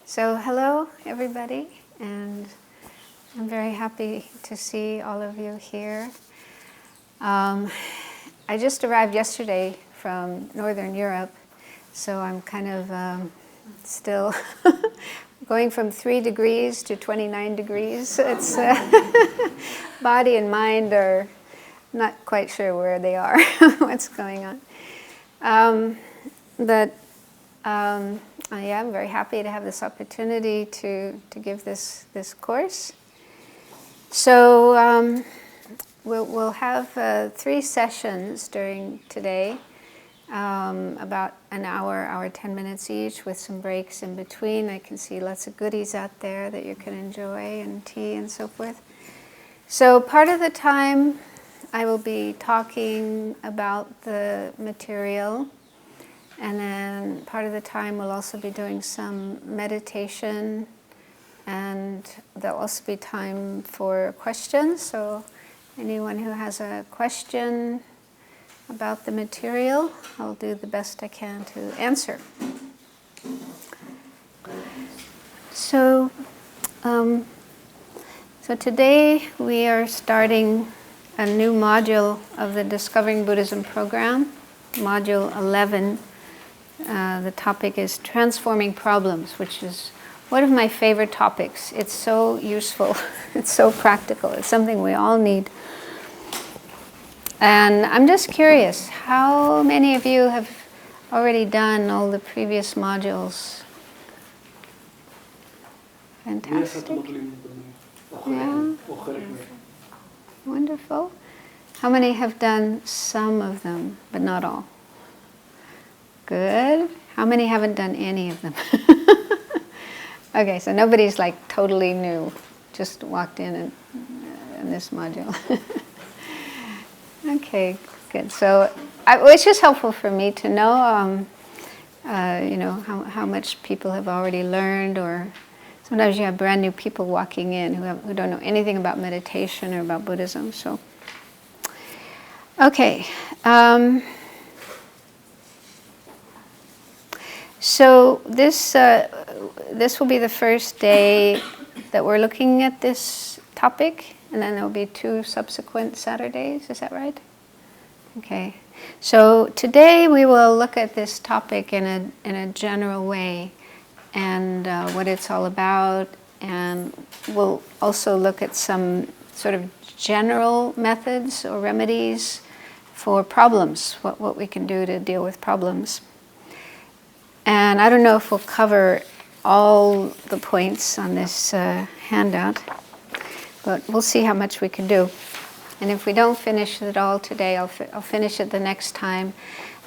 So hello everybody, and I'm very happy to see all of you here. I just arrived yesterday from Northern Europe, so I'm kind of still going from 3 degrees to 29 degrees. It's body and mind are not quite sure where they are, what's going on. I'm very happy to have this opportunity to give this course. So we'll have 3 sessions during today, about an hour 10 minutes each, with some breaks in between. I can see lots of goodies out there that you can enjoy, and tea and so forth. So part of the time I will be talking about the material, and then part of the time we'll also be doing some meditation, and there'll also be time for questions. So anyone who has a question about the material, I'll do the best I can to answer. So today we are starting a new module of the Discovering Buddhism program, module 11. The topic is Transforming Problems, which is one of my favorite topics. It's so useful, it's so practical, it's something we all need. And I'm just curious, how many of you have already done all the previous modules? Fantastic. Yeah. Wonderful. How many have done some of them, but not all? Good. How many haven't done any of them? Okay, so nobody's like totally new, just walked in this module. Okay, good. So it's just helpful for me to know, how much people have already learned, or sometimes you have brand new people walking in who don't know anything about meditation or about Buddhism. So, okay. So this will be the first day that we're looking at this topic, and then there will be 2 subsequent Saturdays. Is that right? Okay. So today we will look at this topic in a general way, and what it's all about, and we'll also look at some sort of general methods or remedies for problems, what we can do to deal with problems. And I don't know if we'll cover all the points on this handout, but we'll see how much we can do. And if we don't finish it all today, I'll finish it the next time.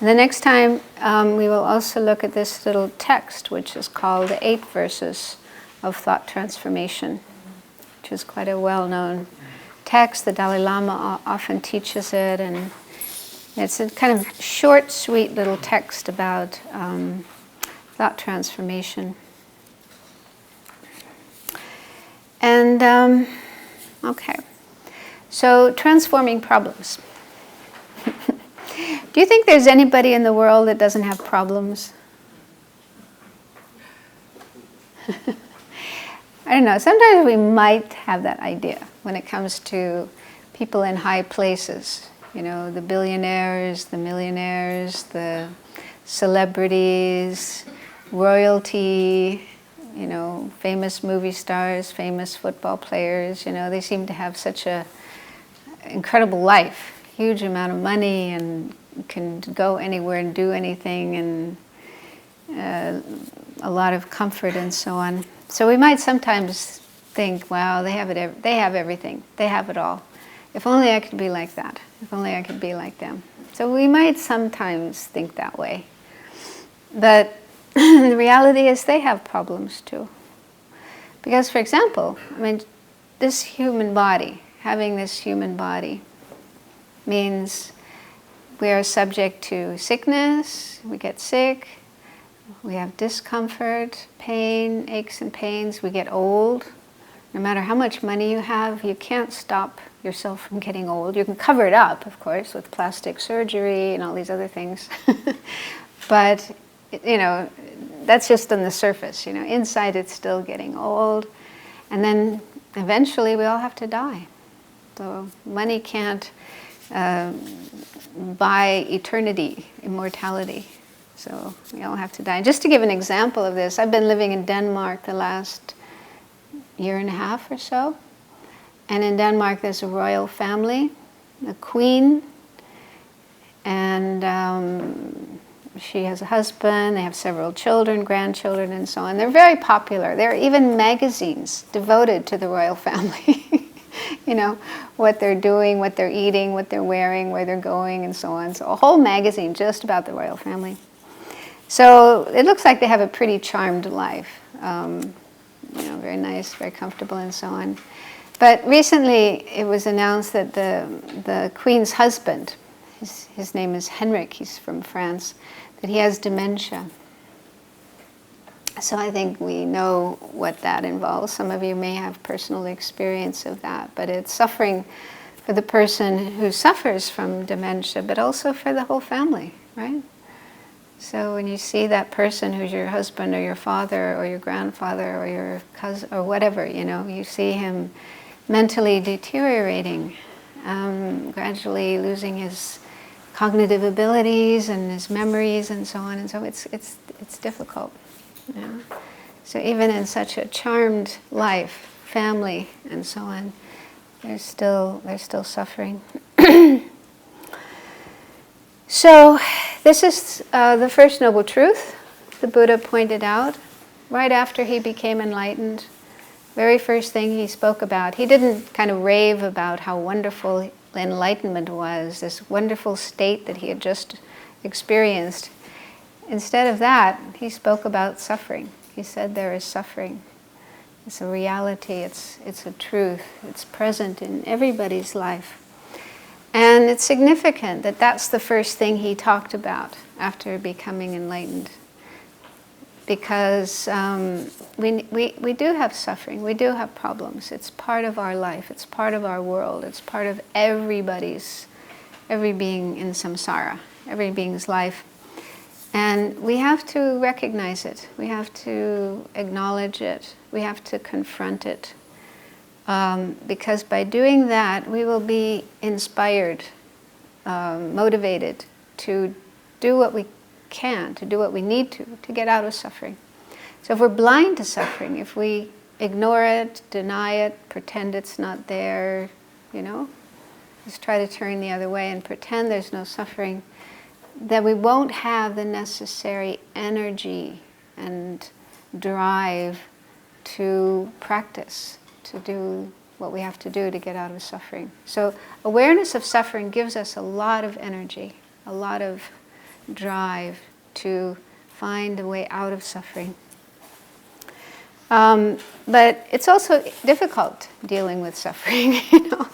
And the next time we will also look at this little text, which is called the 8 Verses of Thought Transformation, which is quite a well-known text. The Dalai Lama often teaches it, and it's a kind of short, sweet little text about thought transformation. And, okay, so transforming problems. Do you think there's anybody in the world that doesn't have problems? I don't know, sometimes we might have that idea when it comes to people in high places. You know, the billionaires, the millionaires, the celebrities, royalty, famous movie stars, famous football players. They seem to have such a incredible life, huge amount of money, and can go anywhere and do anything, and a lot of comfort and so on. So we might sometimes think, wow, they have everything, they have it all. If only I could be like that. If only I could be like them. So we might sometimes think that way. But the reality is they have problems too. Because, for example, this human body, having this human body, means we are subject to sickness, we get sick, we have discomfort, pain, aches and pains, we get old. No matter how much money you have, you can't stop yourself from getting old. You can cover it up, of course, with plastic surgery and all these other things. But, that's just on the surface, you know. Inside it's still getting old. And then eventually we all have to die. So money can't buy eternity, immortality. So we all have to die. Just to give an example of this, I've been living in Denmark the last year and a half or so. And in Denmark there's a royal family, the queen, and she has a husband, they have several children, grandchildren, and so on. They're very popular. There are even magazines devoted to the royal family. You know, what they're doing, what they're eating, what they're wearing, where they're going, and so on. So a whole magazine just about the royal family. So it looks like they have a pretty charmed life. You know, very nice, very comfortable, and so on. But recently it was announced that the Queen's husband, his name is Henrik, he's from France, that he has dementia. So I think we know what that involves. Some of you may have personal experience of that, but it's suffering for the person who suffers from dementia, but also for the whole family, right? So when you see that person who's your husband or your father or your grandfather or your cousin or whatever, you know, you see him mentally deteriorating, gradually losing his cognitive abilities and his memories and so on, and so it's difficult. You know? So even in such a charmed life, family, and so on, they're still suffering. So this is the first noble truth the Buddha pointed out right after he became enlightened. Very first thing he spoke about. He didn't kind of rave about how wonderful enlightenment was, this wonderful state that he had just experienced. Instead of that, he spoke about suffering. He said there is suffering. It's a reality, it's a truth, it's present in everybody's life. And it's significant that that's the first thing he talked about after becoming enlightened. Because we do have suffering, we do have problems. It's part of our life, it's part of our world, it's part of every being in samsara, every being's life. And we have to recognize it, we have to acknowledge it, we have to confront it. Because by doing that, we will be inspired, motivated to do what we can, to do what we need to get out of suffering. So if we're blind to suffering, if we ignore it, deny it, pretend it's not there, you know, just try to turn the other way and pretend there's no suffering, then we won't have the necessary energy and drive to practice, to do what we have to do to get out of suffering. So awareness of suffering gives us a lot of energy, a lot of drive to find a way out of suffering. But it's also difficult dealing with suffering, you know,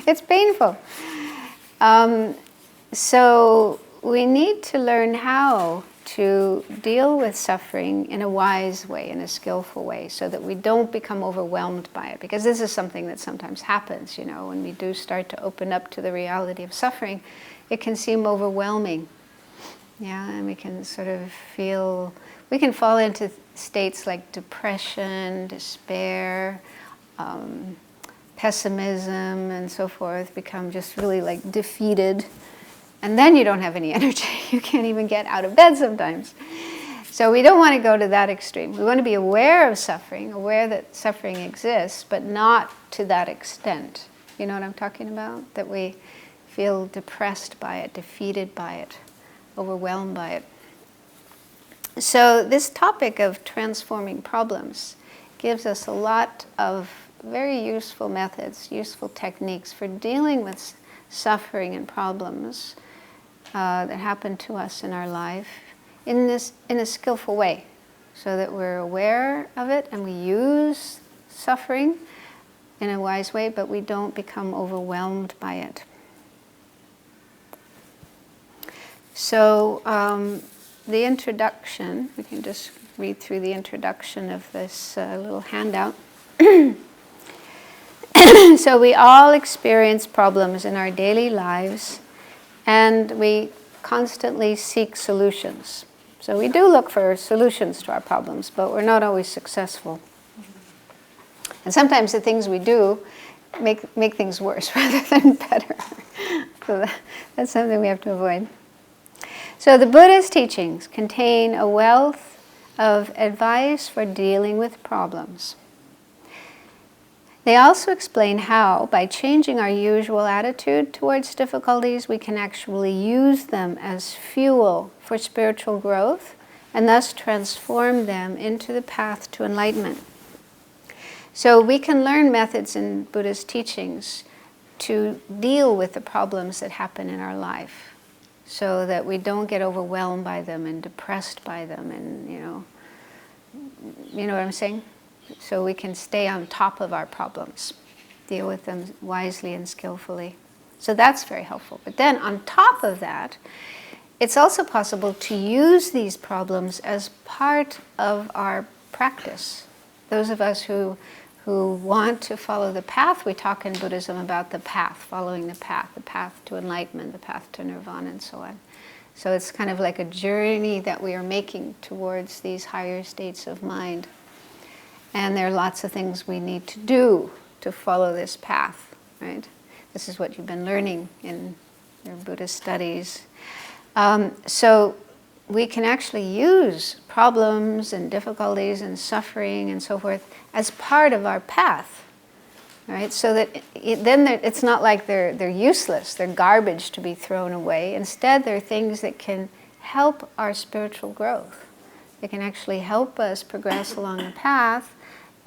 it's painful. So we need to learn how to deal with suffering in a wise way, in a skillful way, so that we don't become overwhelmed by it. Because this is something that sometimes happens, you know, when we do start to open up to the reality of suffering, it can seem overwhelming. Yeah, and we can sort of feel, we can fall into states like depression, despair, pessimism, and so forth, become just really like defeated. And then you don't have any energy. You can't even get out of bed sometimes. So we don't want to go to that extreme. We want to be aware of suffering, aware that suffering exists, but not to that extent. You know what I'm talking about? That we feel depressed by it, defeated by it, overwhelmed by it. So this topic of transforming problems gives us a lot of very useful methods, useful techniques for dealing with suffering and problems that happen to us in our life in a skillful way, so that we're aware of it and we use suffering in a wise way, but we don't become overwhelmed by it. So the introduction, we can just read through the introduction of this little handout. So we all experience problems in our daily lives, and we constantly seek solutions. So we do look for solutions to our problems, but we're not always successful. And sometimes the things we do make things worse rather than better. So that's something we have to avoid. So the Buddha's teachings contain a wealth of advice for dealing with problems. They also explain how, by changing our usual attitude towards difficulties, we can actually use them as fuel for spiritual growth and thus transform them into the path to enlightenment. So we can learn methods in Buddha's teachings to deal with the problems that happen in our life so that we don't get overwhelmed by them and depressed by them, and you know what I'm saying? So we can stay on top of our problems, deal with them wisely and skillfully. So that's very helpful. But then on top of that, it's also possible to use these problems as part of our practice. Those of us who want to follow the path, we talk in Buddhism about the path, following the path to enlightenment, the path to nirvana, and so on. So it's kind of like a journey that we are making towards these higher states of mind. And there are lots of things we need to do to follow this path, right? This is what you've been learning in your Buddhist studies. So we can actually use problems and difficulties and suffering and so forth as part of our path, right? So that then it's not like they're useless, they're garbage to be thrown away. Instead, they're things that can help our spiritual growth. They can actually help us progress along the path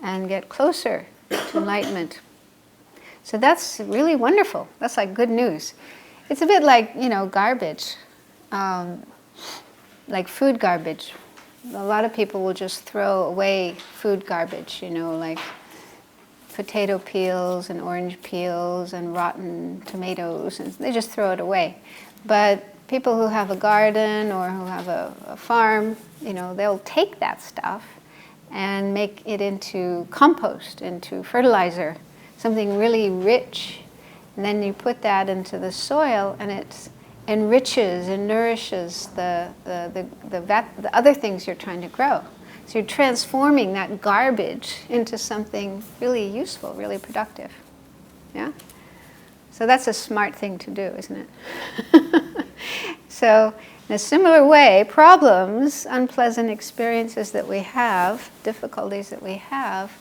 and get closer to enlightenment. So that's really wonderful. That's like good news. It's a bit like, garbage, like food garbage. A lot of people will just throw away food garbage, like potato peels and orange peels and rotten tomatoes, and they just throw it away. But people who have a garden or who have a farm, they'll take that stuff and make it into compost, into fertilizer, something really rich. And then you put that into the soil, and it enriches and nourishes the other things you're trying to grow. So you're transforming that garbage into something really useful, really productive. Yeah? So that's a smart thing to do, isn't it? So in a similar way, problems, unpleasant experiences that we have, difficulties that we have,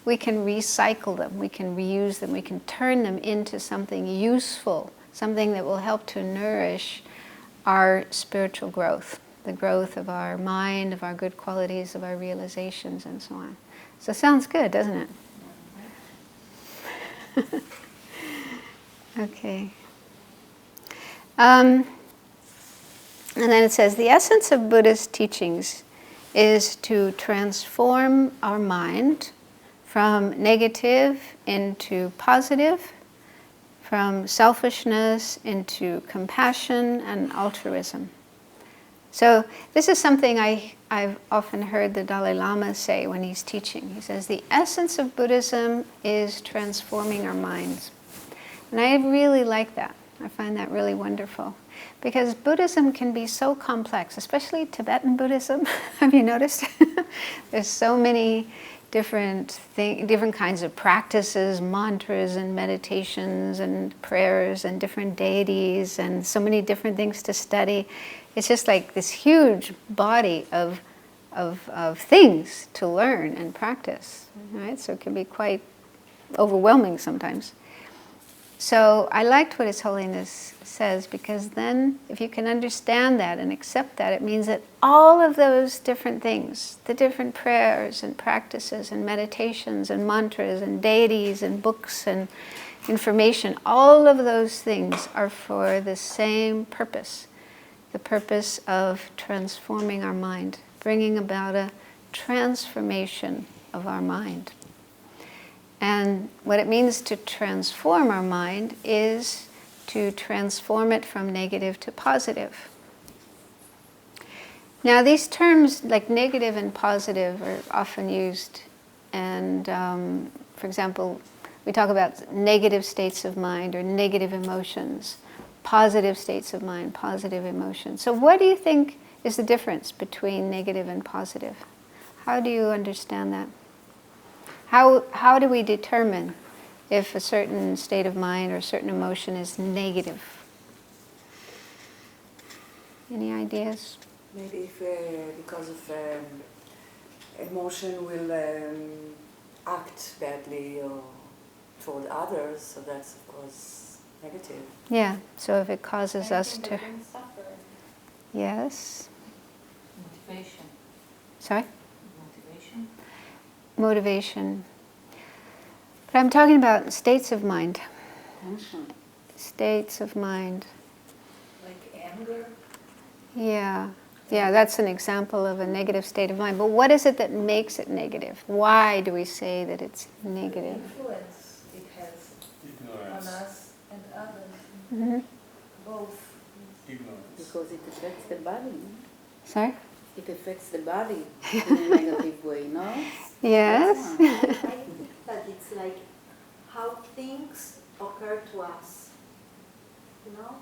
we can recycle them, we can reuse them, we can turn them into something useful, something that will help to nourish our spiritual growth, the growth of our mind, of our good qualities, of our realizations, and so on. So it sounds good, doesn't it? Okay. And then it says, the essence of Buddha's teachings is to transform our mind from negative into positive, from selfishness into compassion and altruism. So this is something I've often heard the Dalai Lama say when he's teaching. He says, the essence of Buddhism is transforming our minds. And I really like that. I find that really wonderful. Because Buddhism can be so complex, especially Tibetan Buddhism. Have you noticed? There's so many different kinds of practices, mantras and meditations and prayers and different deities and so many different things to study. It's just like this huge body of things to learn and practice, right? So it can be quite overwhelming sometimes. So I liked what His Holiness says, because then if you can understand that and accept that, it means that all of those different things, the different prayers and practices and meditations and mantras and deities and books and information, all of those things are for the same purpose, the purpose of transforming our mind, bringing about a transformation of our mind. And what it means to transform our mind is to transform it from negative to positive. Now these terms like negative and positive are often used, and for example, we talk about negative states of mind or negative emotions, positive states of mind, positive emotions. So what do you think is the difference between negative and positive. How do you understand that? How do we determine if a certain state of mind or a certain emotion is negative? Any ideas? Maybe if, because of emotion will act badly or toward others, so that's of course negative. Yeah, so if it causes us to... Suffer. Yes? Motivation. Sorry? Motivation. Motivation. But I'm talking about states of mind. States of mind. Like anger. Yeah. Yeah, that's an example of a negative state of mind. But what is it that makes it negative? Why do we say that it's negative? Influence it has on us and others. Mm-hmm. Both. Ignorance. Because it affects the body. Sorry? It affects the body in a negative way, no? Yes. I think that it's like how things occur to us, you know?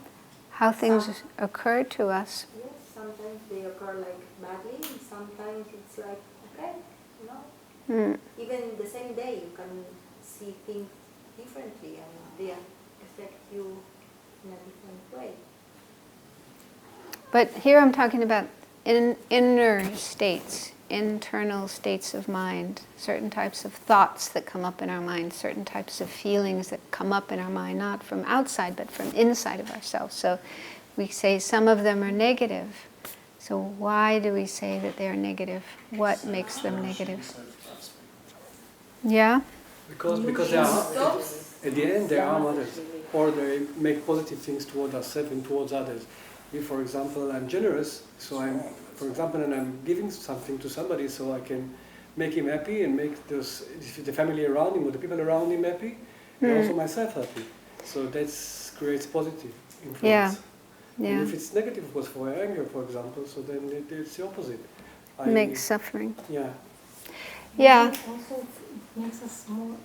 How things occur to us. Yes, sometimes they occur like badly, and sometimes it's like, okay, you know? Mm. Even in the same day, you can see things differently, and they affect you in a different way. But here I'm talking about inner states, internal states of mind, certain types of thoughts that come up in our mind, certain types of feelings that come up in our mind, not from outside, but from inside of ourselves. So we say some of them are negative. So why do we say that they are negative? What makes them negative? Yeah? Because they are, at the end they are others, or they make positive things toward ourselves and towards others. If, for example, I'm generous, so for example, and I'm giving something to somebody so I can make him happy and make the family around him or the people around him happy, and also myself happy. So that creates positive influence. Yeah. Yeah. And if it's negative, of course, for anger, for example, so then it's the opposite. Makes suffering. Yeah. Yeah. Also, it makes us more,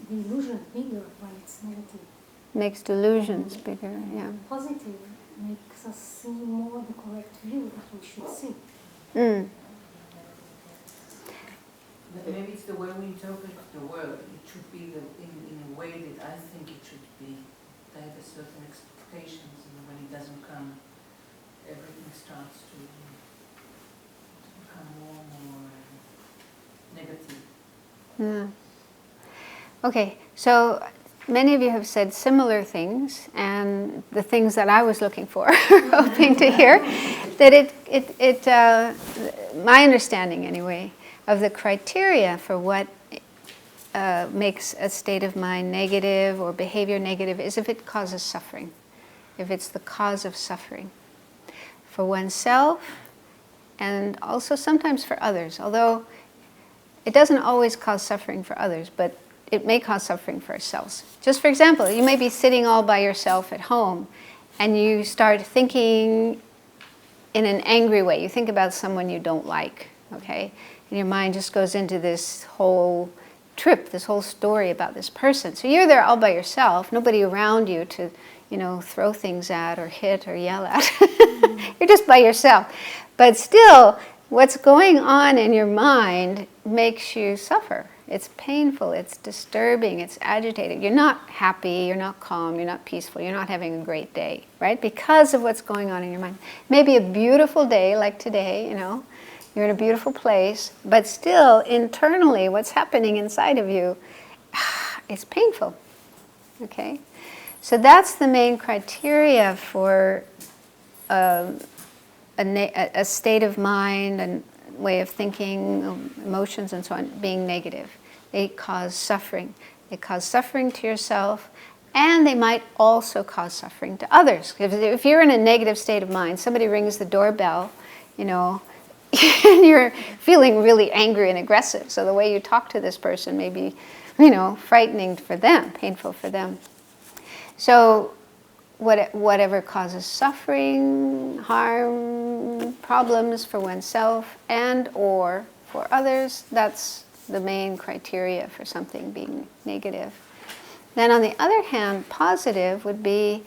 the illusion bigger when it's negative. Makes delusions bigger, yeah. Positive makes us see more the correct view that we should see. Mm. Maybe it's the way we interpret the world. It should be in a way that I think it should be. I have a certain expectations, and when it doesn't come, everything starts to become more and more negative. Yeah. Okay, so many of you have said similar things, and the things that I was looking for, hoping to hear, that my understanding anyway, of the criteria for what makes a state of mind negative or behavior negative is if it causes suffering, if it's the cause of suffering for oneself and also sometimes for others, although it doesn't always cause suffering for others, but it may cause suffering for ourselves. Just for example, you may be sitting all by yourself at home and you start thinking in an angry way. You think about someone you don't like, okay? And your mind just goes into this whole trip, this whole story about this person. So you're there all by yourself, nobody around you to, throw things at or hit or yell at. You're just by yourself. But still, what's going on in your mind makes you suffer. It's painful, it's disturbing, it's agitating. You're not happy, you're not calm, you're not peaceful, you're not having a great day, right? Because of what's going on in your mind. Maybe a beautiful day like today, you're in a beautiful place, but still internally what's happening inside of you is painful, okay? So that's the main criteria for a state of mind and way of thinking, emotions and so on, being negative. They cause suffering. They cause suffering to yourself, and they might also cause suffering to others. If you're in a negative state of mind, somebody rings the doorbell, and you're feeling really angry and aggressive. So the way you talk to this person may be, frightening for them, painful for them. So whatever causes suffering, harm, problems for oneself and or for others, that's the main criteria for something being negative. Then on the other hand, positive would be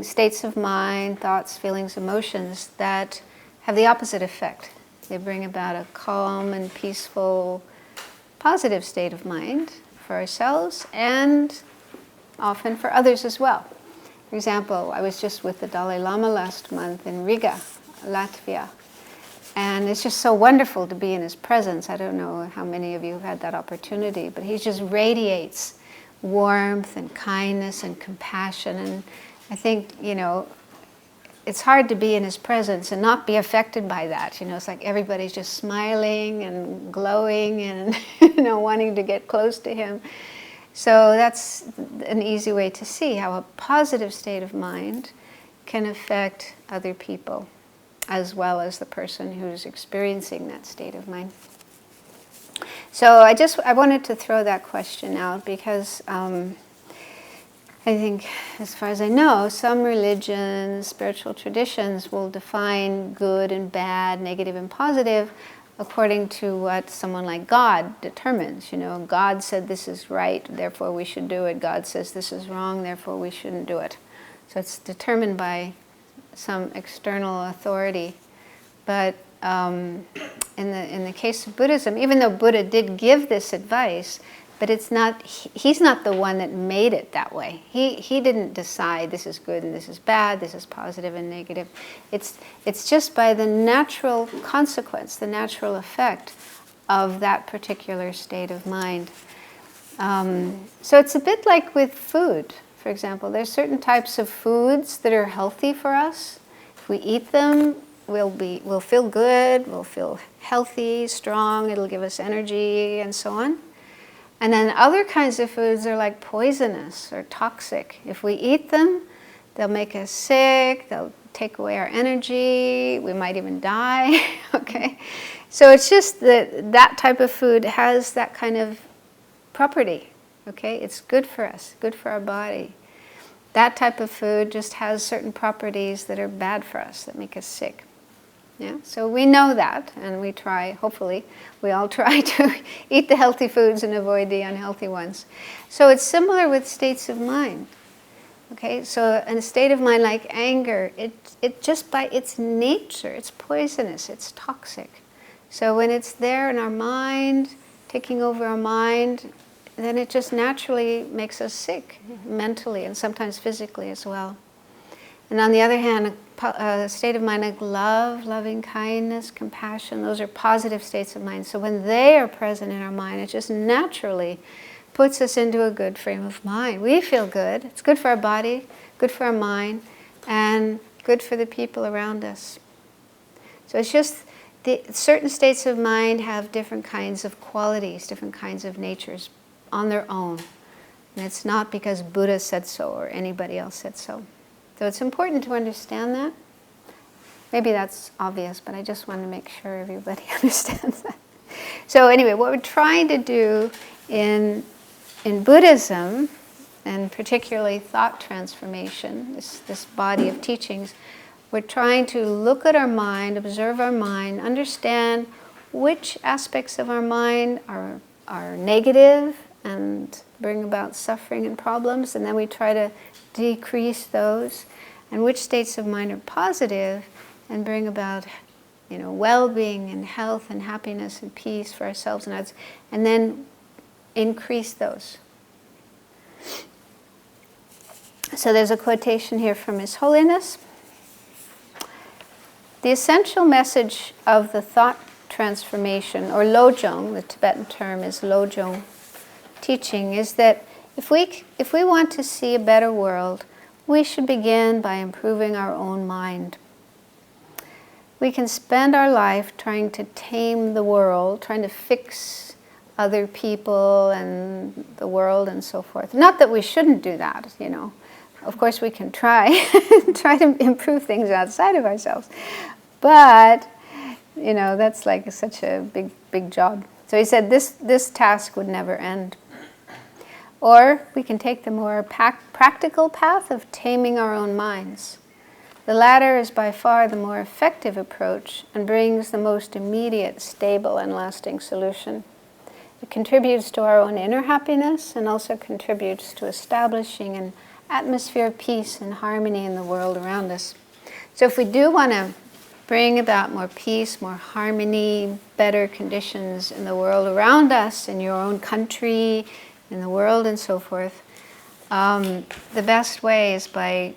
states of mind, thoughts, feelings, emotions that have the opposite effect. They bring about a calm and peaceful, positive state of mind for ourselves and often for others as well. For example, I was just with the Dalai Lama last month in Riga, Latvia. And it's just so wonderful to be in his presence. I don't know how many of you have had that opportunity, but he just radiates warmth and kindness and compassion. And I think, it's hard to be in his presence and not be affected by that. It's like everybody's just smiling and glowing and, wanting to get close to him. So that's an easy way to see how a positive state of mind can affect other people, as well as the person who's experiencing that state of mind. So I wanted to throw that question out because I think, as far as I know, some religions, spiritual traditions will define good and bad, negative and positive, according to what someone like God determines. God said this is right, therefore we should do it. God says this is wrong, therefore we shouldn't do it. So it's determined by some external authority. But in the case of Buddhism, even though Buddha did give this advice, but he's not the one that made it that way. He didn't decide this is good and this is bad, this is positive and negative. It's just by the natural consequence, the natural effect of that particular state of mind. So it's a bit like with food, for example. There's certain types of foods that are healthy for us. If we eat them, we'll feel good, we'll feel healthy, strong, it'll give us energy, and so on. And then other kinds of foods are like poisonous or toxic. If we eat them, they'll make us sick, they'll take away our energy, we might even die, okay? So it's just that type of food has that kind of property, okay? It's good for us, good for our body. That type of food just has certain properties that are bad for us, that make us sick. Yeah, so we know that, and we try, hopefully, we all try to eat the healthy foods and avoid the unhealthy ones. So it's similar with states of mind. Okay, so in a state of mind like anger, it just by its nature, it's poisonous, it's toxic. So when it's there in our mind, taking over our mind, then it just naturally makes us sick, mentally and sometimes physically as well. And on the other hand, a state of mind like love, loving kindness, compassion, those are positive states of mind. So when they are present in our mind, it just naturally puts us into a good frame of mind. We feel good. It's good for our body, good for our mind, and good for the people around us. So it's just certain states of mind have different kinds of qualities, different kinds of natures on their own. And it's not because Buddha said so or anybody else said so. So it's important to understand that. Maybe that's obvious, but I just want to make sure everybody understands that. So anyway, what we're trying to do in Buddhism, and particularly thought transformation, this body of teachings, we're trying to look at our mind, observe our mind, understand which aspects of our mind are negative and bring about suffering and problems, and then we try to decrease those, and which states of mind are positive and bring about, well-being and health and happiness and peace for ourselves and others, and then increase those. So there's a quotation here from His Holiness. The essential message of the thought transformation, or Lojong, the Tibetan term is Lojong teaching, is that if we want to see a better world, we should begin by improving our own mind. We can spend our life trying to tame the world, trying to fix other people and the world and so forth. Not that we shouldn't do that, Of course we can try to improve things outside of ourselves. But, that's like such a big job. So he said this task would never end. Or we can take the more practical path of taming our own minds. The latter is by far the more effective approach and brings the most immediate, stable, and lasting solution. It contributes to our own inner happiness and also contributes to establishing an atmosphere of peace and harmony in the world around us. So if we do want to bring about more peace, more harmony, better conditions in the world around us, in your own country, in the world, and so forth, the best way is by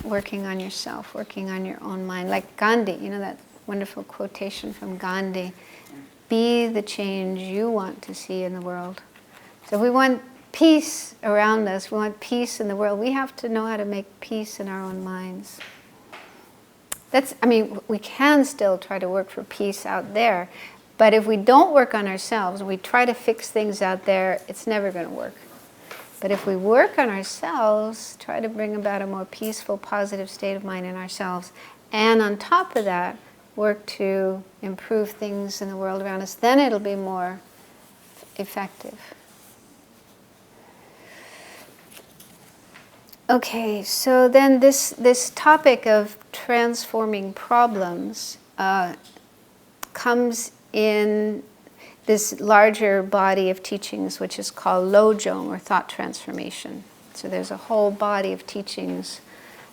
working on yourself, working on your own mind. Like Gandhi, you know that wonderful quotation from Gandhi, be the change you want to see in the world. So if we want peace around us, we want peace in the world, we have to know how to make peace in our own minds. We can still try to work for peace out there, but if we don't work on ourselves, we try to fix things out there, it's never going to work. But if we work on ourselves, try to bring about a more peaceful, positive state of mind in ourselves, and on top of that, work to improve things in the world around us, then it'll be more effective. Okay, so then this topic of transforming problems comes in this larger body of teachings, which is called Lojong, or thought transformation. So there's a whole body of teachings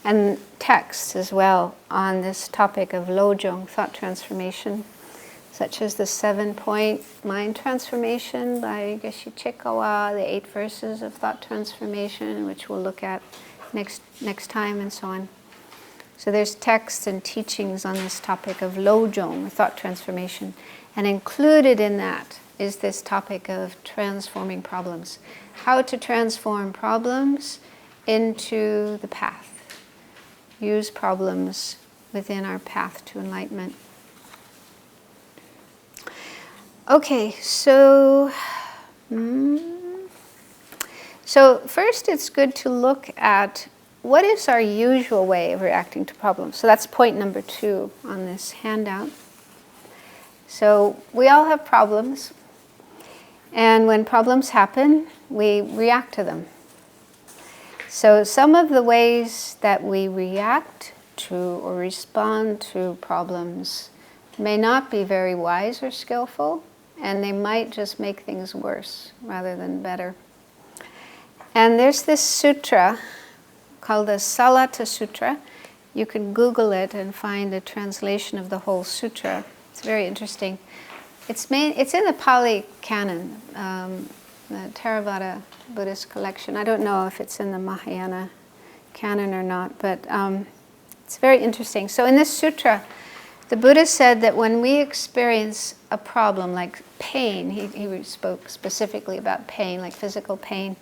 and texts as well on this topic of Lojong, thought transformation, such as the 7-point mind transformation by Geshe Chekawa, the 8 verses of thought transformation, which we'll look at next time, and so on. So there's texts and teachings on this topic of Lojong, or thought transformation, and included in that is this topic of transforming problems. How to transform problems into the path. Use problems within our path to enlightenment. Okay, so first it's good to look at what is our usual way of reacting to problems. So that's point number 2 on this handout. So we all have problems, and when problems happen, we react to them. So some of the ways that we react to or respond to problems may not be very wise or skillful, and they might just make things worse rather than better. And there's this sutra called the Salata Sutra. You can Google it and find a translation of the whole sutra. It's very interesting. It's in the Pali Canon, the Theravada Buddhist collection. I don't know if it's in the Mahayana Canon or not, but it's very interesting. So in this sutra, the Buddha said that when we experience a problem like pain, he spoke specifically about pain, like physical pain.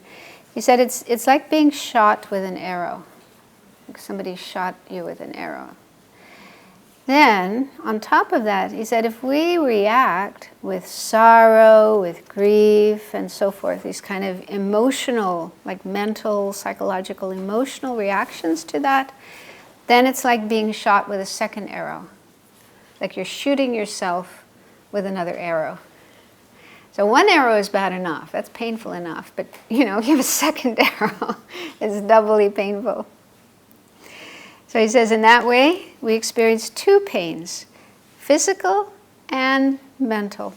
He said it's like being shot with an arrow. Like somebody shot you with an arrow. Then, on top of that, he said if we react with sorrow, with grief, and so forth, these kind of emotional, like mental, psychological, emotional reactions to that, then it's like being shot with a second arrow. Like you're shooting yourself with another arrow. So one arrow is bad enough, that's painful enough, but if you have a second arrow, it's doubly painful. So he says in that way, we experience 2 pains, physical and mental.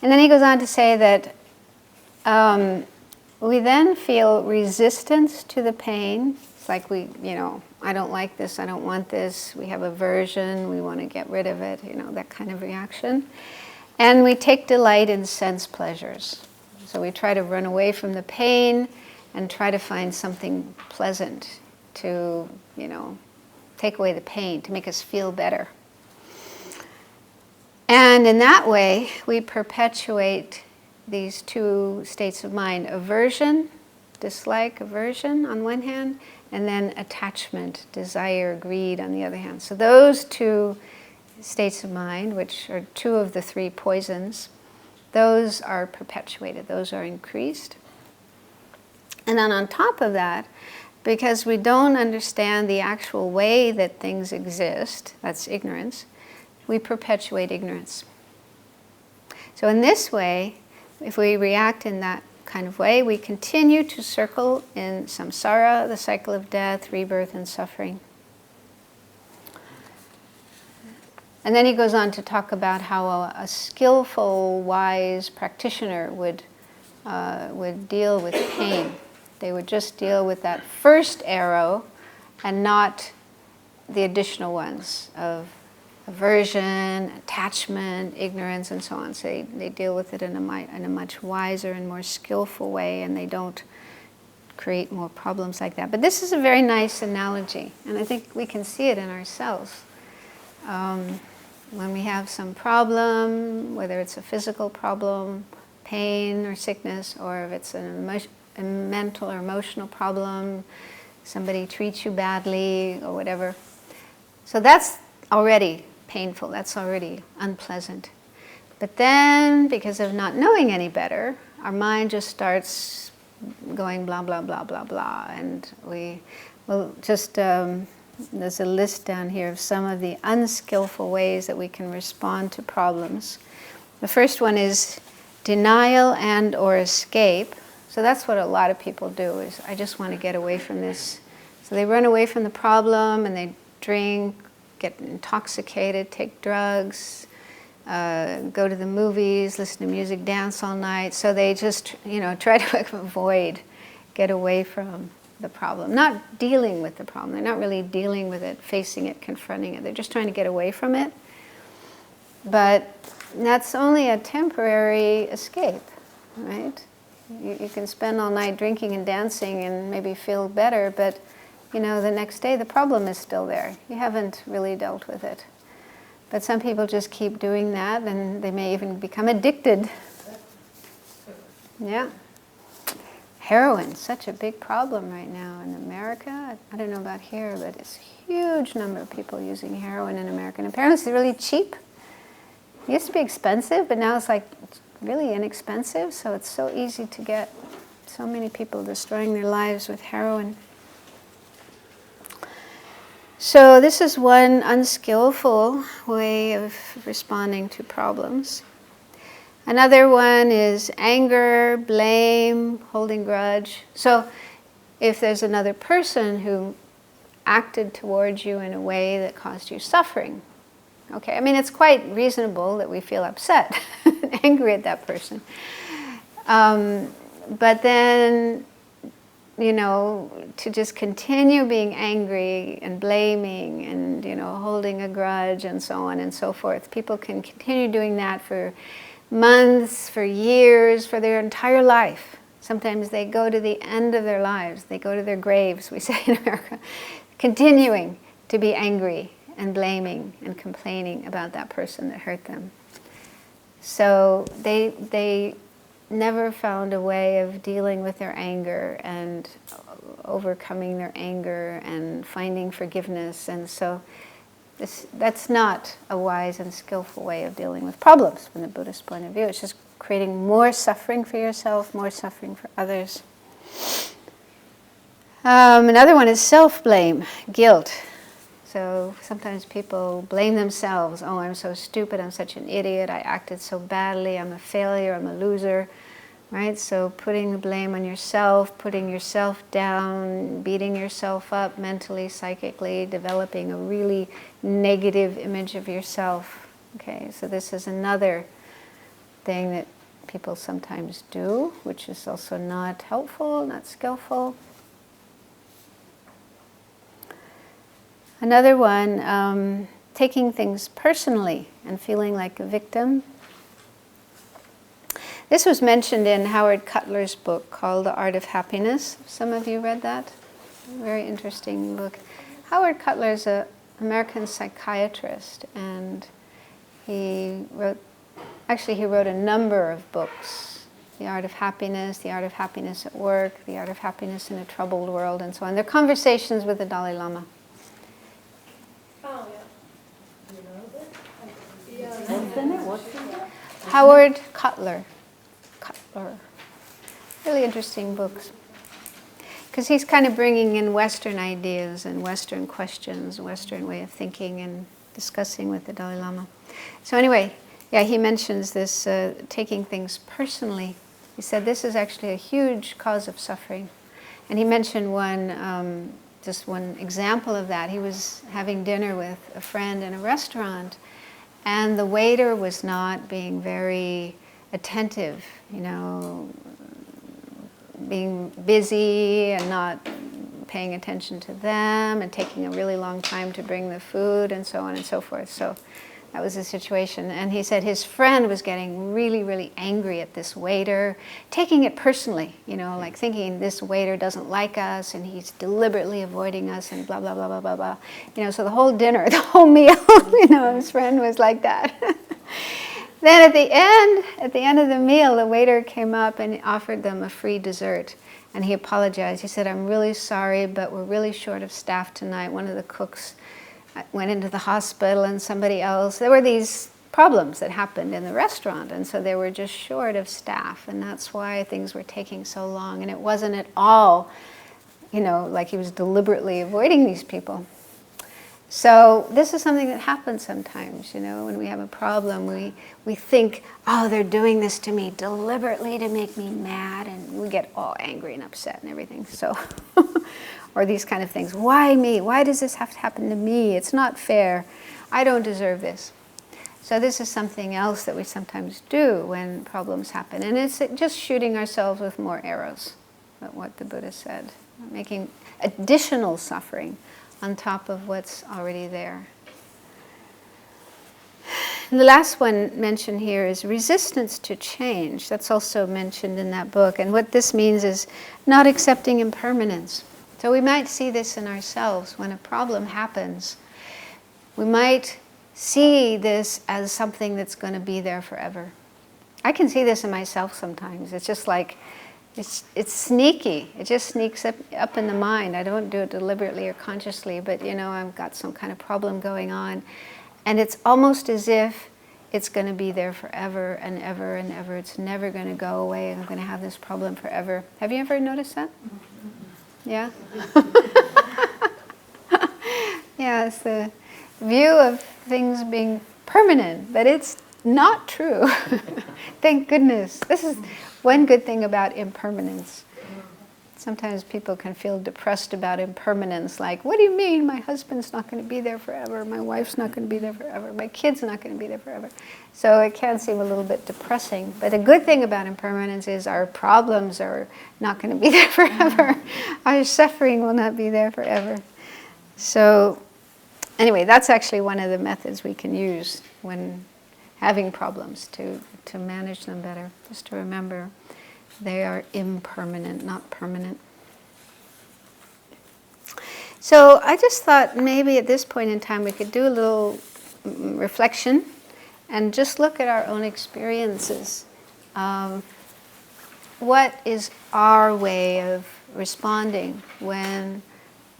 And then he goes on to say that we then feel resistance to the pain. It's like I don't like this, I don't want this, we have aversion, we want to get rid of it, that kind of reaction. And we take delight in sense pleasures. So we try to run away from the pain and try to find something pleasant to, take away the pain, to make us feel better. And in that way, we perpetuate these 2 states of mind, aversion, dislike, aversion on one hand, and then attachment, desire, greed on the other hand. So those 2 states of mind, which are 2 of the 3 poisons, those are perpetuated, those are increased. And then on top of that, because we don't understand the actual way that things exist, that's ignorance, we perpetuate ignorance. So in this way, if we react in that kind of way, we continue to circle in samsara, the cycle of death, rebirth, and suffering. And then he goes on to talk about how a skillful, wise practitioner would deal with pain. They would just deal with that first arrow and not the additional ones of aversion, attachment, ignorance, and so on. So they deal with it in a much wiser and more skillful way, and they don't create more problems like that. But this is a very nice analogy, and I think we can see it in ourselves. When we have some problem, whether it's a physical problem, pain or sickness, or if it's a mental or emotional problem, somebody treats you badly or whatever. So that's already painful, that's already unpleasant. But then, because of not knowing any better, our mind just starts going blah, blah, blah, blah, blah. And we will just, there's a list down here of some of the unskillful ways that we can respond to problems. The first one is denial and or escape. So that's what a lot of people do, is I just want to get away from this. So they run away from the problem and they drink, get intoxicated, take drugs, go to the movies, listen to music, dance all night. So they just, try to avoid, get away from the problem. Not dealing with the problem. They're not really dealing with it, facing it, confronting it. They're just trying to get away from it. But that's only a temporary escape, right? You can spend all night drinking and dancing and maybe feel better, but the next day the problem is still there. You haven't really dealt with it. But some people just keep doing that, and they may even become addicted. Yeah. Heroin, such a big problem right now in America. I don't know about here, but it's a huge number of people using heroin in America. And apparently it's really cheap. It used to be expensive, but now it's like really inexpensive, so it's so easy to get. So many people destroying their lives with heroin. So this is one unskillful way of responding to problems. Another one is anger, blame, holding grudge. So if there's another person who acted towards you in a way that caused you suffering, okay, I mean, it's quite reasonable that we feel upset and angry at that person. But then, to just continue being angry and blaming and, holding a grudge and so on and so forth. People can continue doing that for months, for years, for their entire life. Sometimes they go to the end of their lives. They go to their graves, we say in America, continuing to be angry and blaming and complaining about that person that hurt them. So they never found a way of dealing with their anger and overcoming their anger and finding forgiveness. And so that's not a wise and skillful way of dealing with problems from the Buddhist point of view. It's just creating more suffering for yourself, more suffering for others. Another one is self-blame, guilt. So sometimes people blame themselves. Oh, I'm so stupid, I'm such an idiot, I acted so badly, I'm a failure, I'm a loser. Right? So putting the blame on yourself, putting yourself down, beating yourself up mentally, psychically, developing a really negative image of yourself. Okay, so this is another thing that people sometimes do, which is also not helpful, not skillful. Another one, taking things personally and feeling like a victim. This was mentioned in Howard Cutler's book called The Art of Happiness. Some of you read that? Very interesting book. Howard Cutler is an American psychiatrist, and he wrote a number of books. The Art of Happiness, The Art of Happiness at Work, The Art of Happiness in a Troubled World, and so on. They're conversations with the Dalai Lama. Oh, yeah. You know that? What's the name? What's the name? Howard Cutler. Really interesting books. Because he's kind of bringing in Western ideas and Western questions, Western way of thinking and discussing with the Dalai Lama. So anyway, yeah, he mentions this taking things personally. He said this is actually a huge cause of suffering. And he mentioned just one example of that. He was having dinner with a friend in a restaurant, and the waiter was not being very attentive, being busy and not paying attention to them and taking a really long time to bring the food and so on and so forth. So that was the situation. And he said his friend was getting really, really angry at this waiter, taking it personally, you know, like thinking this waiter doesn't like us and he's deliberately avoiding us and blah, blah, blah, blah, blah, blah. You know, so the whole dinner, the whole meal, you know, his friend was like that. Then at the end of the meal, the waiter came up and offered them a free dessert. And he apologized. He said, "I'm really sorry, but we're really short of staff tonight. One of the cooks went into the hospital and somebody else." There were these problems that happened in the restaurant, and so they were just short of staff, and that's why things were taking so long. And it wasn't at all, you know, like he was deliberately avoiding these people. So this is something that happens sometimes, you know, when we have a problem, we think, oh, they're doing this to me deliberately to make me mad, and we get all angry and upset and everything. So, or these kind of things. Why me? Why does this have to happen to me? It's not fair. I don't deserve this. So this is something else that we sometimes do when problems happen. And it's just shooting ourselves with more arrows, what the Buddha said, making additional suffering on top of what's already there. And the last one mentioned here is resistance to change. That's also mentioned in that book. And what this means is not accepting impermanence. So we might see this in ourselves when a problem happens. We might see this as something that's going to be there forever. I can see this in myself sometimes. It's just like, it's sneaky. It just sneaks up in the mind. I don't do it deliberately or consciously, but you know, I've got some kind of problem going on. And it's almost as if it's going to be there forever and ever and ever. It's never going to go away. I'm going to have this problem forever. Have you ever noticed that? Yeah? Yeah, it's the view of things being permanent, but it's not true. Thank goodness. This is one good thing about impermanence. Sometimes people can feel depressed about impermanence, like, what do you mean my husband's not going to be there forever, my wife's not going to be there forever, my kid's not going to be there forever. So it can seem a little bit depressing. But the good thing about impermanence is our problems are not going to be there forever. Our suffering will not be there forever. So anyway, that's actually one of the methods we can use when having problems to manage them better. Just to remember they are impermanent, not permanent. So I just thought maybe at this point in time we could do a little reflection and just look at our own experiences. What is our way of responding when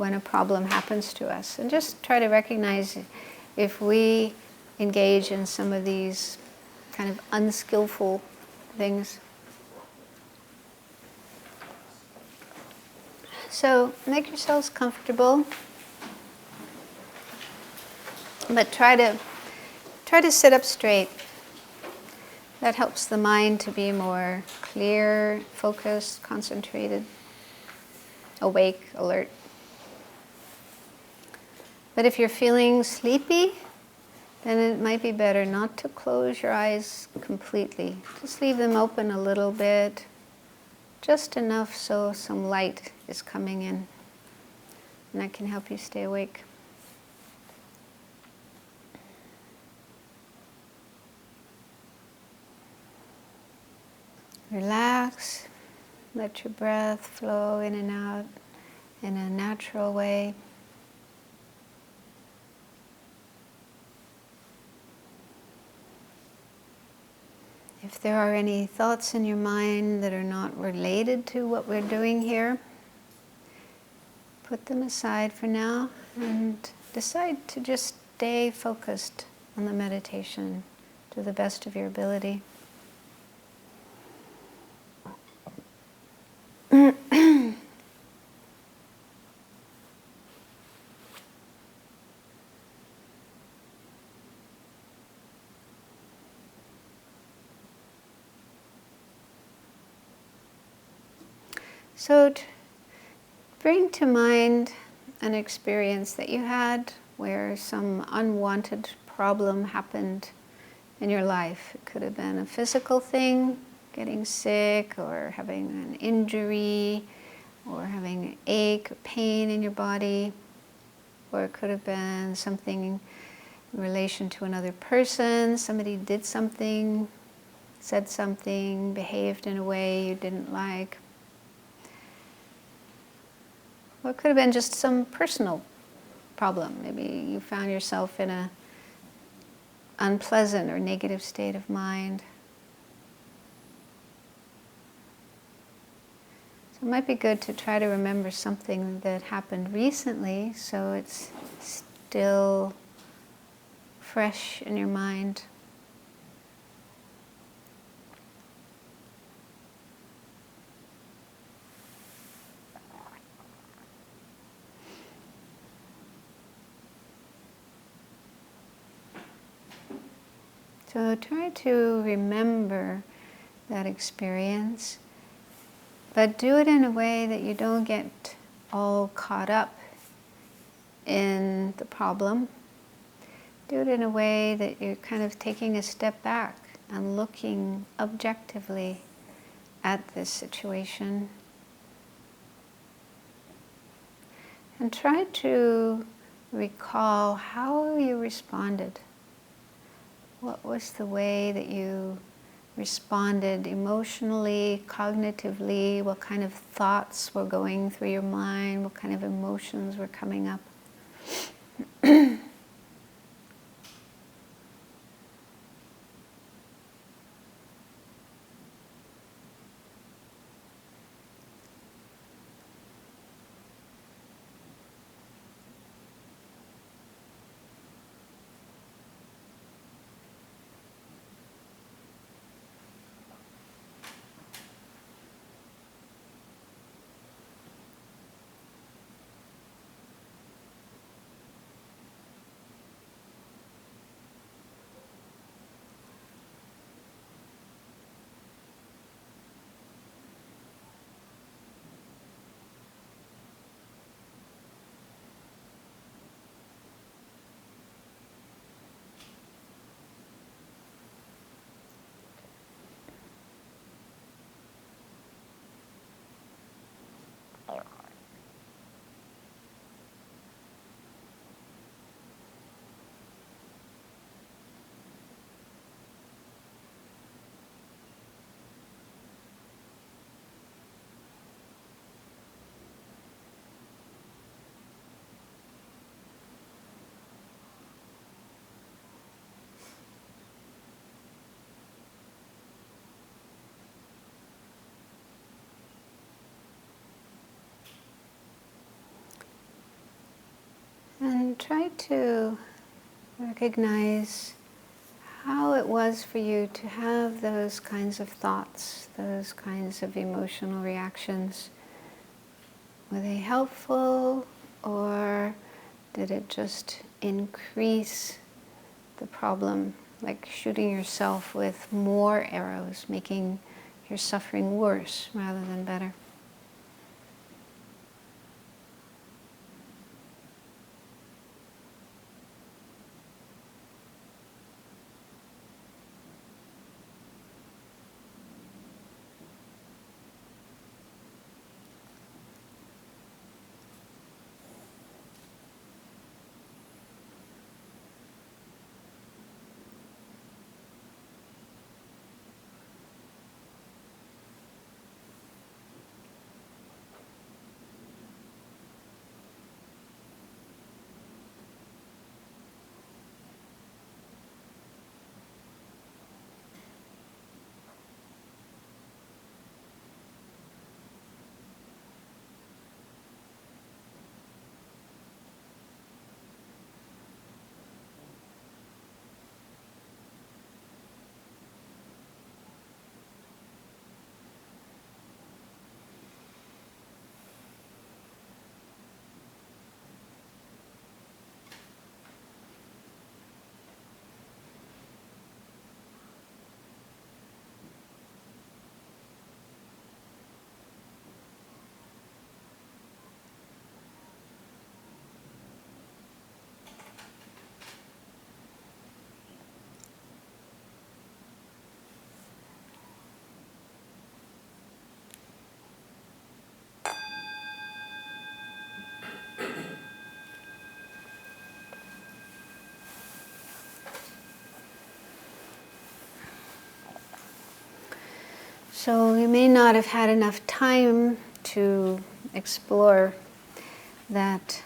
a problem happens to us? And just try to recognize if we engage in some of these kind of unskillful things. So make yourselves comfortable, but try to sit up straight. That helps the mind to be more clear, focused, concentrated, awake, alert. But if you're feeling sleepy, then it might be better not to close your eyes completely. Just leave them open a little bit, just enough so some light is coming in, and that can help you stay awake. Relax, let your breath flow in and out in a natural way. If there are any thoughts in your mind that are not related to what we're doing here, put them aside for now and decide to just stay focused on the meditation to the best of your ability. So bring to mind an experience that you had where some unwanted problem happened in your life. It could have been a physical thing, getting sick, or having an injury, or having an ache or pain in your body, or it could have been something in relation to another person. Somebody did something, said something, behaved in a way you didn't like. Or it could have been just some personal problem. Maybe you found yourself in an unpleasant or negative state of mind. So it might be good to try to remember something that happened recently so it's still fresh in your mind. So try to remember that experience, but do it in a way that you don't get all caught up in the problem. Do it in a way that you're kind of taking a step back and looking objectively at this situation. And try to recall how you responded. What was the way that you responded emotionally, cognitively? What kind of thoughts were going through your mind? What kind of emotions were coming up? And try to recognize how it was for you to have those kinds of thoughts, those kinds of emotional reactions. Were they helpful, or did it just increase the problem, like shooting yourself with more arrows, making your suffering worse rather than better? So you may not have had enough time to explore that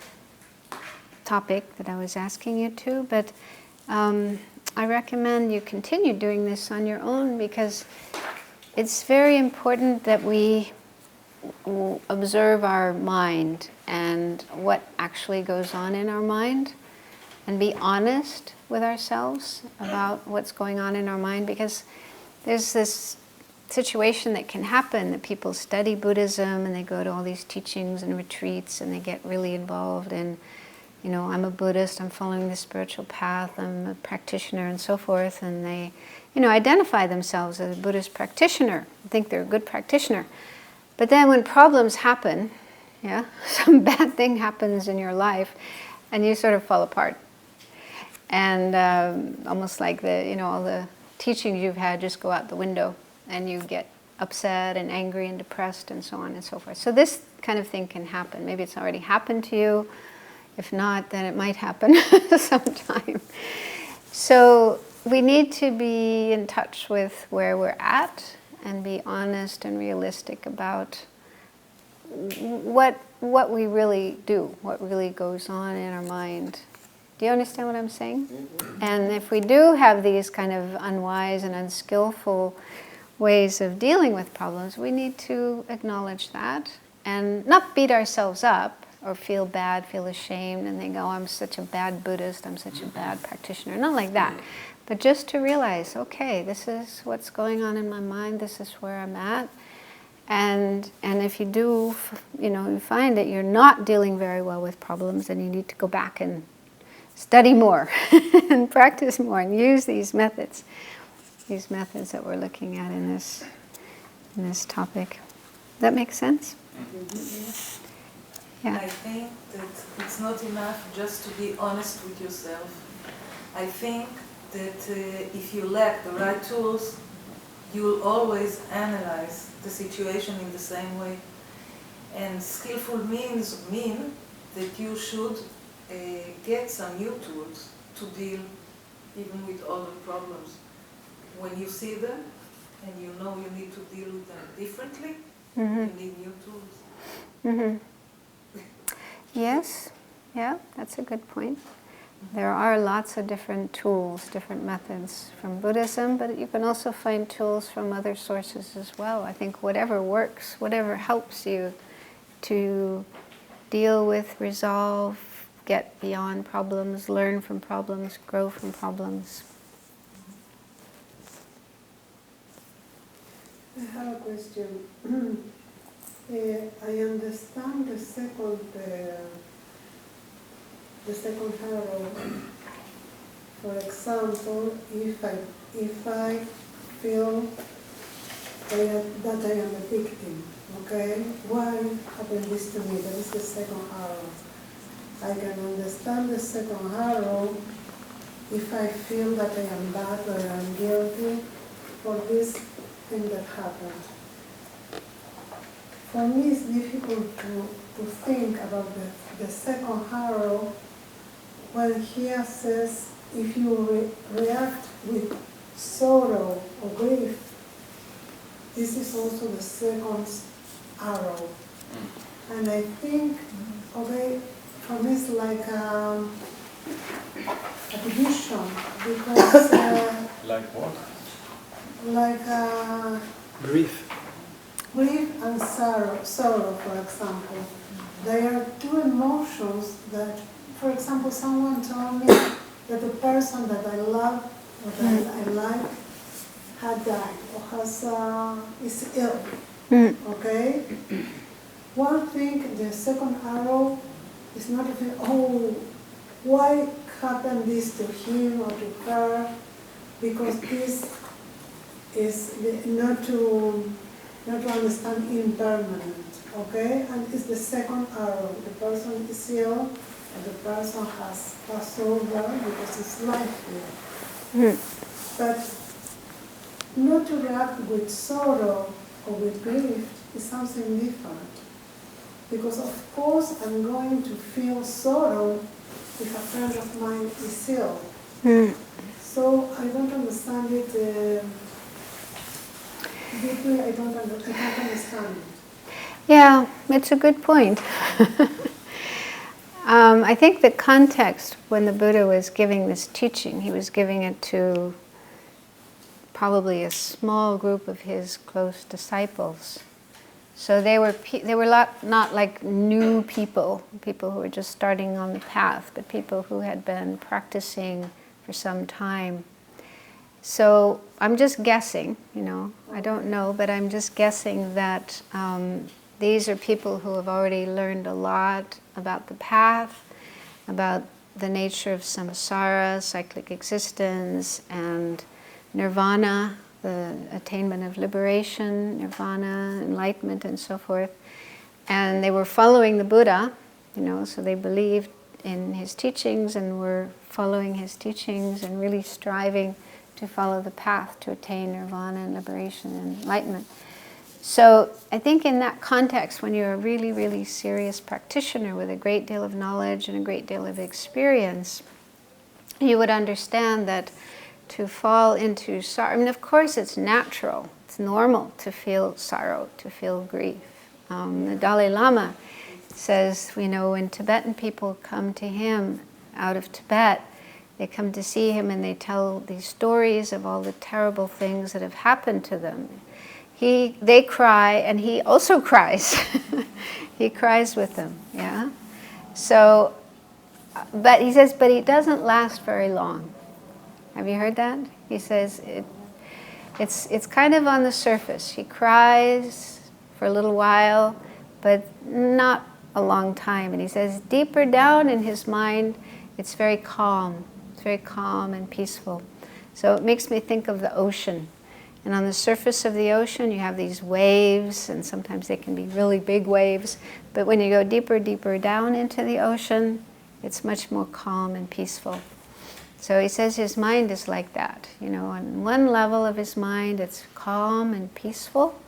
topic that I was asking you to, but I recommend you continue doing this on your own, because it's very important that we observe our mind and what actually goes on in our mind, and be honest with ourselves about what's going on in our mind, because there's this situation that can happen that people study Buddhism and they go to all these teachings and retreats and they get really involved in, you know, I'm a Buddhist, I'm following the spiritual path, I'm a practitioner and so forth, and they, you know, identify themselves as a Buddhist practitioner, think they're a good practitioner. But then when problems happen, yeah, some bad thing happens in your life and you sort of fall apart. And almost like the, you know, all the teachings you've had just go out the window, and you get upset and angry and depressed and so on and so forth. So this kind of thing can happen. Maybe it's already happened to you. If not, then it might happen sometime. So we need to be in touch with where we're at and be honest and realistic about what we really do, what really goes on in our mind. Do you understand what I'm saying? Mm-hmm. And if we do have these kind of unwise and unskillful ways of dealing with problems, we need to acknowledge that and not beat ourselves up or feel bad, feel ashamed, and think, oh, I'm such a bad Buddhist, I'm such a bad practitioner. Not like that. But just to realize, okay, this is what's going on in my mind, this is where I'm at. And if you do, you know, you find that you're not dealing very well with problems, then you need to go back and study more and practice more and use these methods that we're looking at in this topic. Does that make sense? Mm-hmm. Yeah. I think that it's not enough just to be honest with yourself. I think that if you lack the right tools, you will always analyze the situation in the same way. And skillful mean that you should get some new tools to deal even with other problems. When you see them and you know you need to deal with them differently, Mm-hmm. you need new tools. Mm-hmm. Yes, yeah, that's a good point. There are lots of different tools, different methods from Buddhism, but you can also find tools from other sources as well. I think whatever works, whatever helps you to deal with, resolve, get beyond problems, learn from problems, grow from problems. I have a question. I understand the second arrow. For example, if I feel that I am a victim, okay? Why happened this to me? That is the second arrow. I can understand the second arrow if I feel that I am bad or I am guilty for this thing that happened. For me, it's difficult to think about the second arrow when here says if you react with sorrow or grief. This is also the second arrow. And I think, okay, for me it's like a division, because like what? Like Grief. grief and sorrow, for example. They are two emotions that, for example, someone told me that the person that I love or that I like had died or is ill. Okay? One thing, the second arrow is not to think, oh, why happened this to him or to her? Because this is not to understand impermanent, okay? And it's the second arrow. The person is ill, and the person has passed over because it's life here. But not to react with sorrow or with grief is something different. Because of course I'm going to feel sorrow if a friend of mine is ill. So I don't understand it deeply, I can't understand it. Yeah, it's a good point. I think the context when the Buddha was giving this teaching, he was giving it to probably a small group of his close disciples. So they were not like new people who were just starting on the path, but people who had been practicing for some time. So I'm just guessing, I don't know, but I'm just guessing that these are people who have already learned a lot about the path, about the nature of samsara, cyclic existence, and nirvana, the attainment of liberation, nirvana, enlightenment, and so forth. And they were following the Buddha, so they believed in his teachings and were following his teachings and really striving to follow the path to attain nirvana and liberation and enlightenment. So I think in that context, when you're a really, really serious practitioner with a great deal of knowledge and a great deal of experience, you would understand that to fall into sorrow, of course it's natural, it's normal to feel sorrow, to feel grief. The Dalai Lama says, when Tibetan people come to him out of Tibet, they come to see him and they tell these stories of all the terrible things that have happened to them. They cry and he also cries. He cries with them, yeah? So, but he says, but it doesn't last very long. Have you heard that? He says it's kind of on the surface. He cries for a little while, but not a long time. And he says deeper down in his mind, it's very calm. It's very calm and peaceful. So it makes me think of the ocean. And on the surface of the ocean, you have these waves, and sometimes they can be really big waves. But when you go deeper, deeper down into the ocean, it's much more calm and peaceful. So he says his mind is like that. On one level of his mind, it's calm and peaceful.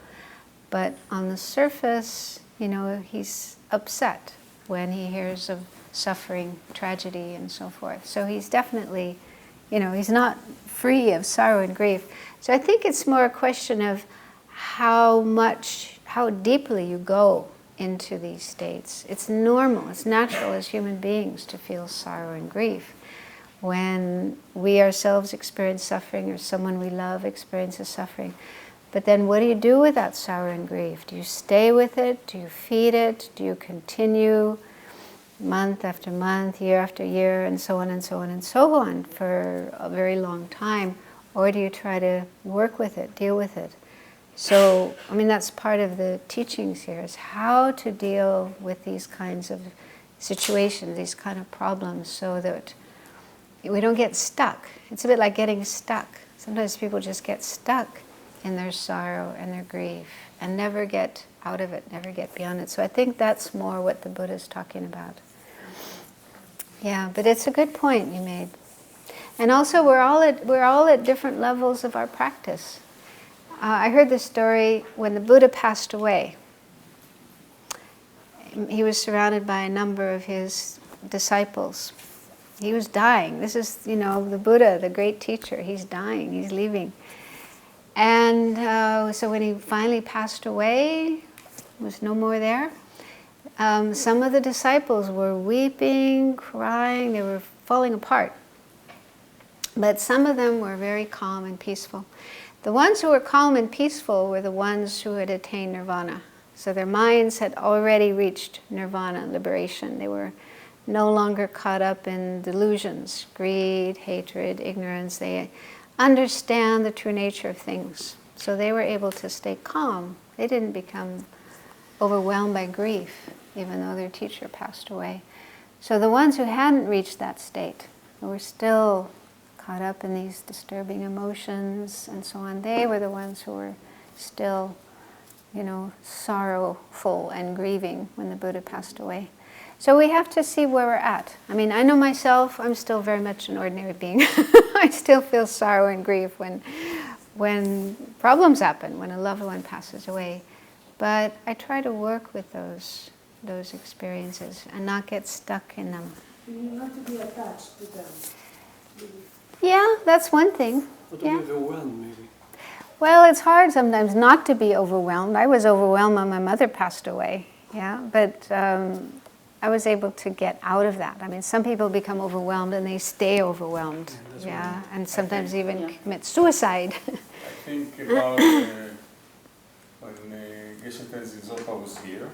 But on the surface, he's upset when he hears of suffering, tragedy, and so forth. So he's definitely, he's not free of sorrow and grief. So I think it's more a question of how deeply you go into these states. It's normal, it's natural as human beings to feel sorrow and grief. When we ourselves experience suffering or someone we love experiences suffering. But then what do you do with that sorrow and grief? Do you stay with it? Do you feed it? Do you continue month after month, year after year, and so on and so on and so on for a very long time? Or do you try to work with it, deal with it? So, that's part of the teachings here, is how to deal with these kinds of situations, these kind of problems, so that we don't get stuck. It's a bit like getting stuck. Sometimes people just get stuck in their sorrow and their grief and never get out of it, never get beyond it. So I think that's more what the Buddha is talking about. Yeah, but it's a good point you made. And also we're all at different levels of our practice. I heard the story when the Buddha passed away. He was surrounded by a number of his disciples. He was dying. This is, the Buddha, the great teacher. He's dying. He's leaving. And so when he finally passed away, was no more there, some of the disciples were weeping, crying. They were falling apart. But some of them were very calm and peaceful. The ones who were calm and peaceful were the ones who had attained nirvana. So their minds had already reached nirvana, liberation. They were no longer caught up in delusions, greed, hatred, ignorance. They understand the true nature of things. So they were able to stay calm. They didn't become overwhelmed by grief, even though their teacher passed away. So the ones who hadn't reached that state, who were still caught up in these disturbing emotions and so on, they were the ones who were still, sorrowful and grieving when the Buddha passed away. So we have to see where we're at. I know myself, I'm still very much an ordinary being. I still feel sorrow and grief when problems happen, when a loved one passes away. But I try to work with those experiences and not get stuck in them. Not to be attached to them. Yeah, that's one thing. Not Yeah. overwhelmed, maybe. Well, it's hard sometimes not to be overwhelmed. I was overwhelmed when my mother passed away, yeah, but I was able to get out of that. I mean, some people become overwhelmed and they stay overwhelmed, yeah, and sometimes even commit suicide. I think about when Geshe Tenzin Zopa was here,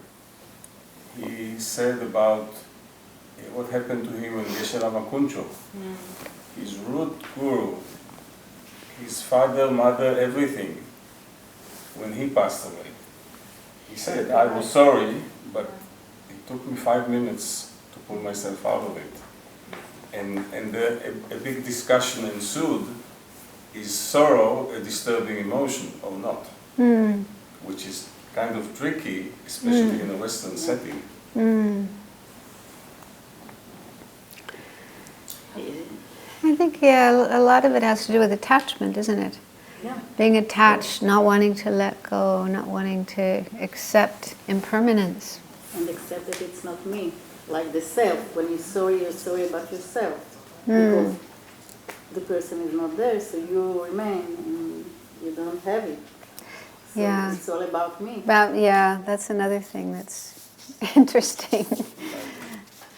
he said about what happened to him when Geshe Lama Kuncho, his root guru, his father, mother, everything, when he passed away. He said, I was sorry, but it took me 5 minutes to pull myself out of it. And a big discussion ensued, is sorrow a disturbing emotion or not? Which is kind of tricky, especially in a Western setting. I think, a lot of it has to do with attachment, isn't it? Yeah. Being attached, not wanting to let go, not wanting to accept impermanence. And accept that it's not me. Like the self, when you're sorry about yourself. Because the person is not there, so you remain and you don't have it. So it's all about me. That's another thing that's interesting.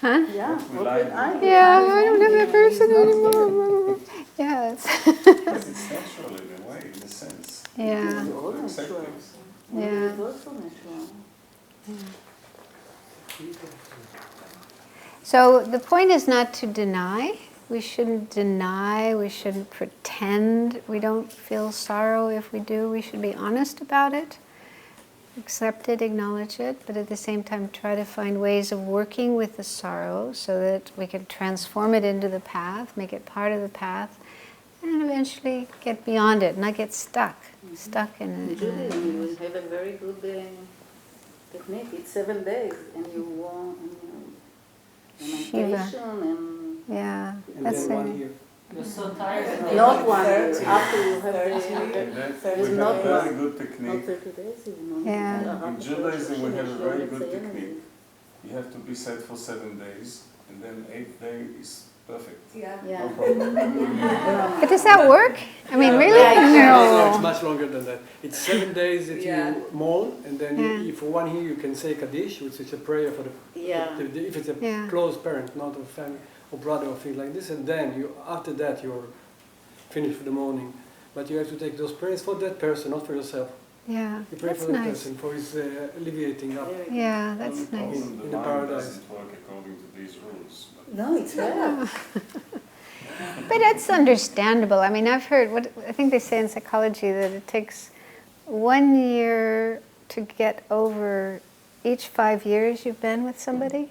Huh? Yeah, what I would I do? Yeah, I don't have that person anymore. Yeah, It's natural in a way, in a sense. yeah, It's all Accept natural. it. yeah. It's also natural. So the point is not to deny. We shouldn't deny, we shouldn't pretend we don't feel sorrow. If we do, we should be honest about it. Accept it, acknowledge it, but at the same time try to find ways of working with the sorrow so that we can transform it into the path, make it part of the path, and eventually get beyond it, not get stuck in it. Judaism, you have a very good technique. It's 7 days, and you want meditation and Yeah, And that's then 1 it. year. You're so tired. not 1 year. After you have And it's we not have a very good not technique. 30 days. Yeah. In Judaism we have a very good technique. You have to be sad for 7 days, and then 8th day is perfect. Yeah. Yeah. No problem. But does that work? I mean, really? No, it's No. much longer than that. It's 7 days that Yeah. you mourn, and then Yeah. for 1 year you can say Kaddish, which is a prayer for the Yeah. if it's a Yeah. close parent, not a family or brother or things like this, and then after that you're finished for the morning. But you have to take those prayers for that person, not for yourself. Yeah, You pray that's for that nice. person, for his alleviating up. Yeah, that's nice. The In the mind paradise. doesn't work according to these rules. But No, it's rare. But that's understandable. I mean, I've heard, I think they say in psychology that it takes 1 year to get over each 5 years you've been with somebody.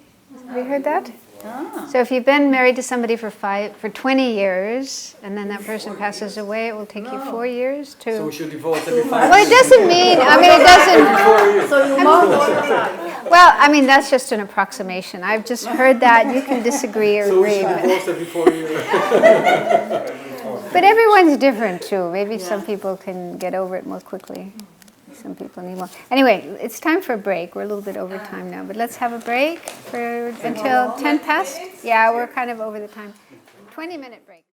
Have you heard that? Ah. So if you've been married to somebody for 20 years, and then that person passes away, it will take you 4 years to... So we should divorce every 5 Well, it doesn't mean, I mean, it doesn't... So you mourn all the time. Well, I mean, that's just an approximation. I've just heard that. You can disagree or So we agree. should But, divorce every 4 years. but everyone's different, too. Maybe some people can get over it more quickly. Some people need more. Anyway, it's time for a break. We're a little bit over time now, but let's have a break until 10 past. Yeah, we're kind of over the time. 20-minute break.